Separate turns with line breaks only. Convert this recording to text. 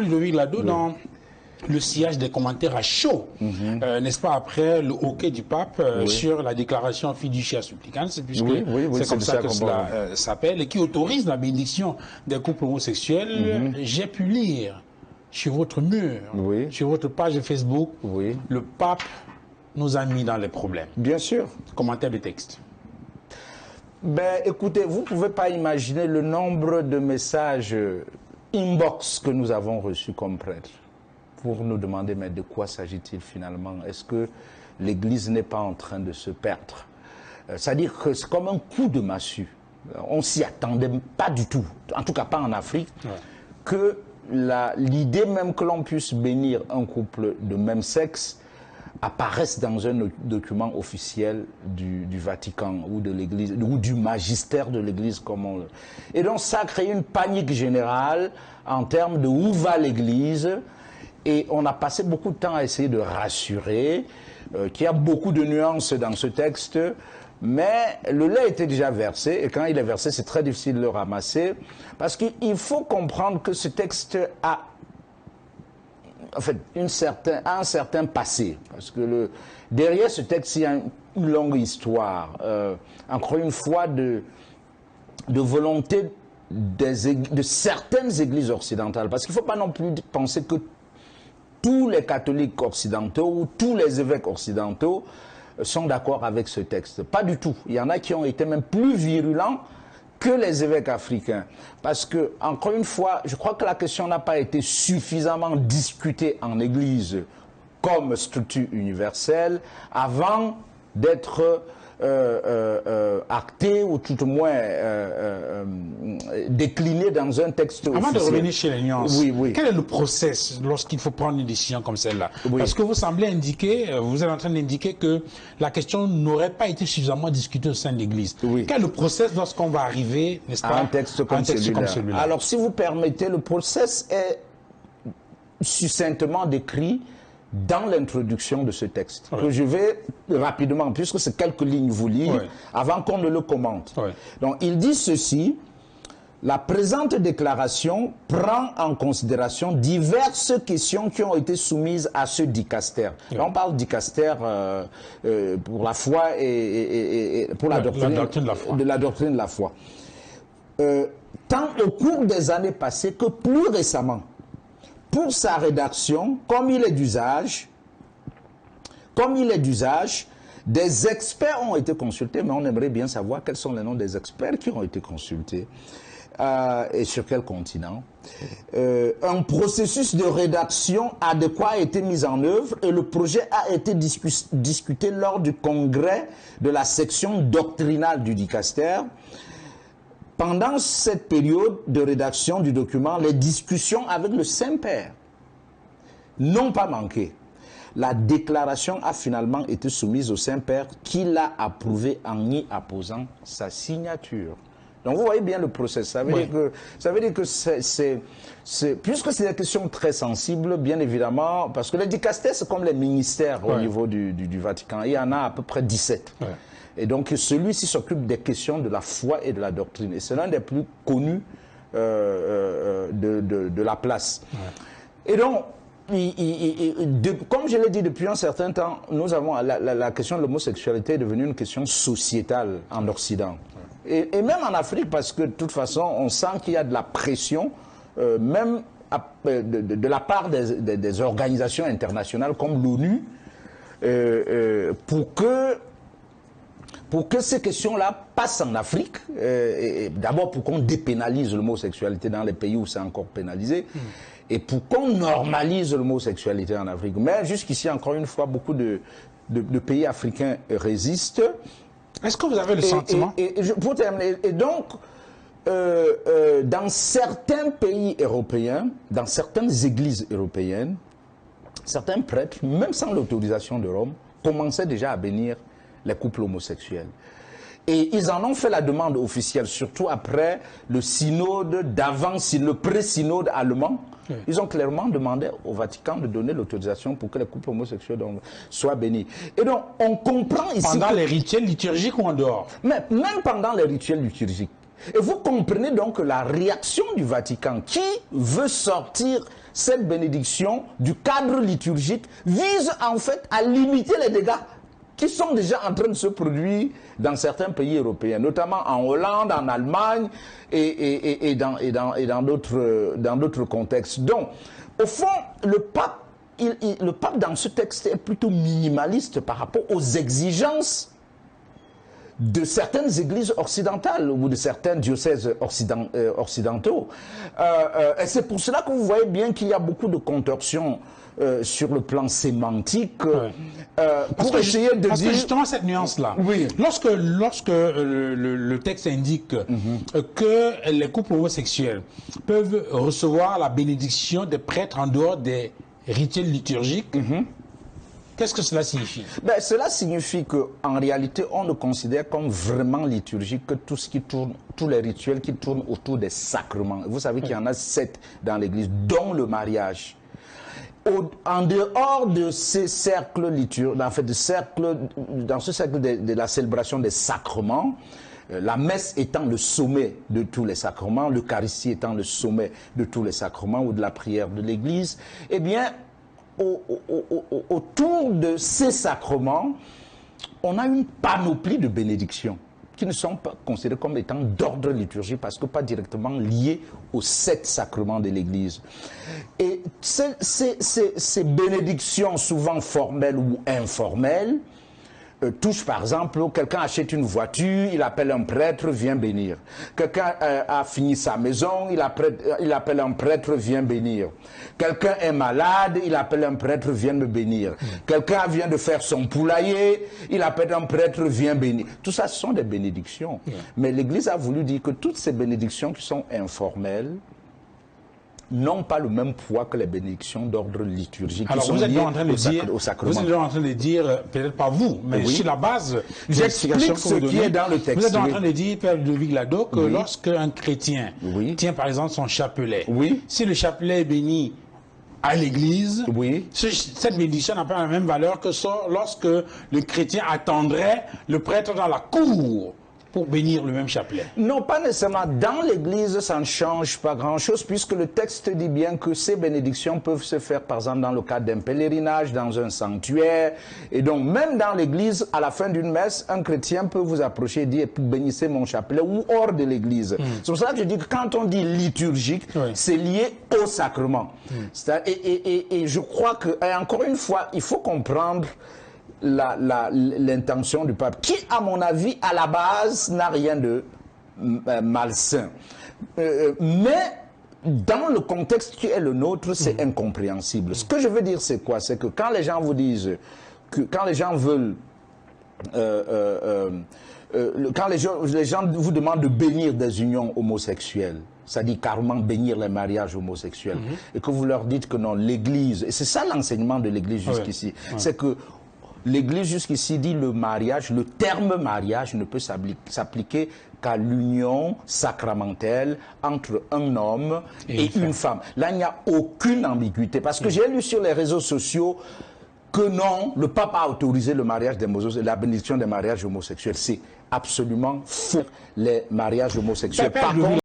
Ludovic Lado, dans le sillage des commentaires à chaud, n'est-ce pas, après le hoquet du pape sur la déclaration fiducia supplicans, puisque c'est comme ça que cela s'appelle, et qui autorise la bénédiction des couples homosexuels. J'ai pu lire sur votre mur, sur votre page Facebook, le pape nous a mis dans les problèmes.
Bien sûr.
Commentaire de texte.
Ben, écoutez, vous ne pouvez pas imaginer le nombre de messages inbox que nous avons reçus comme prêtres pour nous demander, mais de quoi s'agit-il finalement? Est-ce que l'Église n'est pas en train de se perdre? C'est-à-dire que c'est comme un coup de massue. On s'y attendait pas du tout, en tout cas pas en Afrique, que l'idée même que l'on puisse bénir un couple de même sexe apparaissent dans un document officiel du Vatican ou de l'Église, ou du magistère de l'Église, comme on le... Et donc ça a créé une panique générale en termes de où va l'Église, et on a passé beaucoup de temps à essayer de rassurer qu'il y a beaucoup de nuances dans ce texte, mais le lait était déjà versé, et quand il est versé, c'est très difficile de le ramasser, parce qu'il faut comprendre que ce texte a en fait, un certain passé. Parce que derrière ce texte, il y a une longue histoire. Encore une fois, de volonté de certaines églises occidentales. Parce qu'il ne faut pas non plus penser que tous les catholiques occidentaux ou tous les évêques occidentaux sont d'accord avec ce texte. Pas du tout. Il y en a qui ont été même plus virulents que les évêques africains. Parce que, encore une fois, je crois que la question n'a pas été suffisamment discutée en Église comme structure universelle avant d'être actée ou tout au moins déclinée dans un texte officiel.
Avant de revenir chez les nuances, quel est le process lorsqu'il faut prendre une décision comme celle-là? Parce que vous semblez indiquer, vous êtes en train d'indiquer que la question n'aurait pas été suffisamment discutée au sein de l'Église. Quel est le process lorsqu'on va arriver, n'est-ce pas,
à un texte comme celui-là? Alors, si vous permettez, le process est succinctement décrit dans l'introduction de ce texte, que je vais rapidement, puisque c'est quelques lignes vous lire, avant qu'on ne le commente. Donc, il dit ceci: la présente déclaration prend en considération diverses questions qui ont été soumises à ce dicaster. Là, on parle dicaster pour la foi et pour la doctrine de la foi. Tant au cours des années passées que plus récemment. Pour sa rédaction, comme il est d'usage, des experts ont été consultés, mais on aimerait bien savoir quels sont les noms des experts qui ont été consultés et sur quel continent. Un processus de rédaction adéquat a été mis en œuvre et le projet a été discuté lors du congrès de la section doctrinale du dicaster. Pendant cette période de rédaction du document, les discussions avec le Saint-Père n'ont pas manqué. La déclaration a finalement été soumise au Saint-Père qui l'a approuvée en y apposant sa signature. Donc vous voyez bien le process. Ça veut dire que puisque c'est des questions très sensibles, bien évidemment, parce que les dicastères, c'est comme les ministères au niveau du Vatican. Il y en a à peu près 17. Et donc celui-ci s'occupe des questions de la foi et de la doctrine. Et c'est l'un des plus connus de la place. Et donc, comme je l'ai dit depuis un certain temps, nous avons la question de l'homosexualité est devenue une question sociétale en Occident. Et même en Afrique, parce que de toute façon, on sent qu'il y a de la pression, même de la part des organisations internationales comme l'ONU, pour que ces questions-là passent en Afrique, d'abord pour qu'on dépénalise l'homosexualité dans les pays où c'est encore pénalisé, et pour qu'on normalise l'homosexualité en Afrique. Mais jusqu'ici, encore une fois, beaucoup de pays africains résistent.
Est-ce que vous avez le sentiment?
Pour terminer, et donc, dans certains pays européens, dans certaines églises européennes, certains prêtres, même sans l'autorisation de Rome, commençaient déjà à bénir les couples homosexuels. Et ils en ont fait la demande officielle, surtout après le synode d'avant, le pré-synode allemand. Ils ont clairement demandé au Vatican de donner l'autorisation pour que les couples homosexuels soient bénis. Et donc, on comprend ici...
Pendant les rituels liturgiques ou en dehors?
Mais même pendant les rituels liturgiques. Et vous comprenez donc la réaction du Vatican qui veut sortir cette bénédiction du cadre liturgique vise en fait à limiter les dégâts qui sont déjà en train de se produire dans certains pays européens, notamment en Hollande, en Allemagne et dans d'autres contextes. Donc, au fond, le pape dans ce texte est plutôt minimaliste par rapport aux exigences de certaines églises occidentales ou de certains diocèses occidentaux. Et c'est pour cela que vous voyez bien qu'il y a beaucoup de contorsions sur le plan sémantique pour essayer de dire...
Parce que justement cette nuance-là,
oui.
lorsque le texte indique que les couples homosexuels peuvent recevoir la bénédiction des prêtres en dehors des rituels liturgiques, qu'est-ce que cela signifie?
Ben, cela signifie qu'en réalité, on ne considère comme vraiment liturgique que tout ce qui tourne, tous les rituels qui tournent autour des sacrements. Vous savez qu'il y en a 7 dans l'Église, dont le mariage. En dehors de ces cercles liturgiques, en fait, dans ce cercle de la célébration des sacrements, la messe étant le sommet de tous les sacrements, l'Eucharistie étant le sommet de tous les sacrements ou de la prière de l'Église, eh bien, autour de ces sacrements, on a une panoplie de bénédictions qui ne sont pas considérées comme étant d'ordre liturgique parce que pas directement liées aux 7 sacrements de l'Église. Et ces bénédictions, souvent formelles ou informelles, touche par exemple, quelqu'un achète une voiture, il appelle un prêtre, viens bénir. Quelqu'un a fini sa maison, il appelle un prêtre, viens bénir. Quelqu'un est malade, il appelle un prêtre, viens me bénir. Quelqu'un vient de faire son poulailler, il appelle un prêtre, viens bénir. Tout ça, ce sont des bénédictions. Mais l'Église a voulu dire que toutes ces bénédictions qui sont informelles n'ont pas le même poids que les bénédictions d'ordre liturgique.
Alors vous êtes en train de dire, peut-être pas vous, mais sur la base,
j'explique ce qui est dans le texte.
Vous êtes en train de dire, Père Ludovic Lado, que lorsqu'un chrétien tient par exemple son chapelet, si le chapelet est béni à l'église, cette bénédiction n'a pas la même valeur que lorsque le chrétien attendrait le prêtre dans la cour pour bénir le même chapelet.
Non, pas nécessairement. Dans l'Église, ça ne change pas grand-chose, puisque le texte dit bien que ces bénédictions peuvent se faire, par exemple, dans le cadre d'un pèlerinage, dans un sanctuaire. Et donc, même dans l'Église, à la fin d'une messe, un chrétien peut vous approcher et dire « bénissez mon chapelet » ou hors de l'Église. C'est pour ça que je dis que quand on dit liturgique, c'est lié au sacrement. Et je crois que, et encore une fois, il faut comprendre l'intention du pape, qui, à mon avis, à la base, n'a rien de malsain. Mais dans le contexte qui est le nôtre, c'est incompréhensible. Ce que je veux dire, c'est quoi? C'est que quand les gens vous disent, quand les gens veulent, quand les gens vous demandent de bénir des unions homosexuelles, c'est-à-dire carrément bénir les mariages homosexuels, et que vous leur dites que non, l'Église, et c'est ça l'enseignement de l'Église jusqu'ici, c'est que l'Église jusqu'ici dit le mariage, le terme mariage ne peut s'appliquer qu'à l'union sacramentelle entre un homme et une femme. Là, il n'y a aucune ambiguïté. Parce que j'ai lu sur les réseaux sociaux que non, le pape a autorisé le mariage la bénédiction des mariages homosexuels. C'est absolument faux, les mariages homosexuels. Par contre,